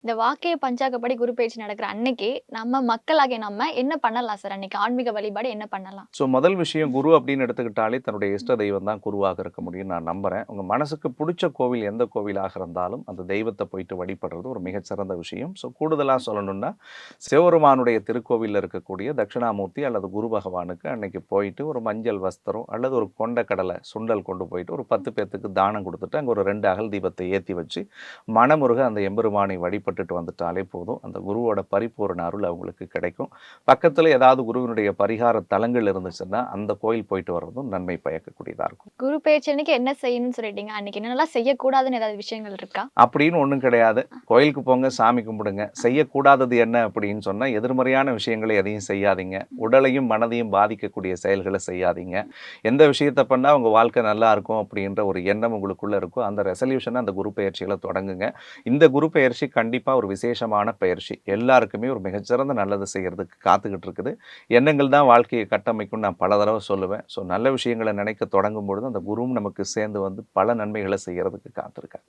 இந்த வாக்கிய பஞ்சாங்கப்படி குரு பயிற்சி நடக்கிற அன்னைக்கு, நம்ம மக்களாகிய நம்ம என்ன பண்ணலாம் சார்? அன்னைக்கு ஆன்மீக வழிபாடு என்ன பண்ணலாம்? முதல் விஷயம் குரு அப்படின்னு எடுத்துக்கிட்டாலே தன்னுடைய இஷ்ட தெய்வம் தான் குருவாக இருக்க முடியும்னு நான் நம்புறேன். உங்க மனசுக்கு புடிச்ச கோவில் எந்த கோவிலாக இருந்தாலும், அந்த தெய்வத்த போயிட்டு வழிபடுறது ஒரு மிகச்சிறந்த விஷயம். கூடுதலா சொல்லணும்னா, சிவபெருமானுடைய திருக்கோவில்ல இருக்கக்கூடிய தட்சிணாமூர்த்தி அல்லது குரு பகவானுக்கு அன்னைக்கு போயிட்டு ஒரு மஞ்சள் வஸ்திரம் அல்லது ஒரு கொண்ட கடலை சுண்டல் கொண்டு போயிட்டு ஒரு 10 பேத்துக்கு தானம் குடுத்துட்டு, அங்க ஒரு 2 அகல் தீபத்தை ஏத்தி வச்சு, மனமுருக அந்த எம்பெருமானை வழிபட்டுட்டு வந்துட்டாலே போதும். அந்த குருவோட பரிபூரண அருள் அவங்களுக்கு கிடைக்கும். பக்கத்துல ஏதாவது குருவினுடைய பரிகார தலங்கள் இருந்துச்சுன்னா, அந்த கோயில் போயிட்டு வர்றதும் நன்மை பயக்கக்கூடியதா இருக்கும். குரு பயிற்சி அன்னைக்கு என்ன செய்யணும்னு சொல்லிட்டீங்க. அன்னைக்கு என்னென்னலாம் செய்யக்கூடாதுன்னு ஏதாவது விஷயங்கள் இருக்கா? அப்படின்னு ஒண்ணும் கிடையாது. கோயிலுக்கு போங்க, சாமி கும்பிடுங்க. செய்யக்கூடாதது என்ன அப்படின்னு சொன்னா, எதிர்மறையான விஷயங்கள எதையும் செய்யாதீங்க. உடலையும், மனதையும் பாதிக்கக்கூடிய செயல்கள செய்யாதீங்க. எந்த விஷயத்த பண்ணா உங்க வாழ்க்கை நல்லா இருக்கும் அப்படின்ற ஒரு எண்ணம் உங்களுக்குள்ள இருக்கோ, அந்த ரெசல்யூஷன அந்த குரு பெயர்ச்சியில தொடங்குங்க. இந்த குரு பெயர்ச்சி கண்டிப்பா ஒரு விசேஷமான பயிற்சி. எல்லாருக்குமே ஒரு மிகச்சிறந்த நல்லது செய்யறதுக்கு காத்துக்கிட்டு இருக்குது. எண்ணங்கள் தான் வாழ்க்கையை கட்டமைக்கும்னு நான் பல தடவ சொல்லுவேன். நல்ல விஷயங்கள நினைக்க தொடங்கும் பொழுது, அந்த குருவும் நமக்கு சேர்ந்து வந்து பல நன்மைகள செய்யறதுக்கு காத்திருக்கார்.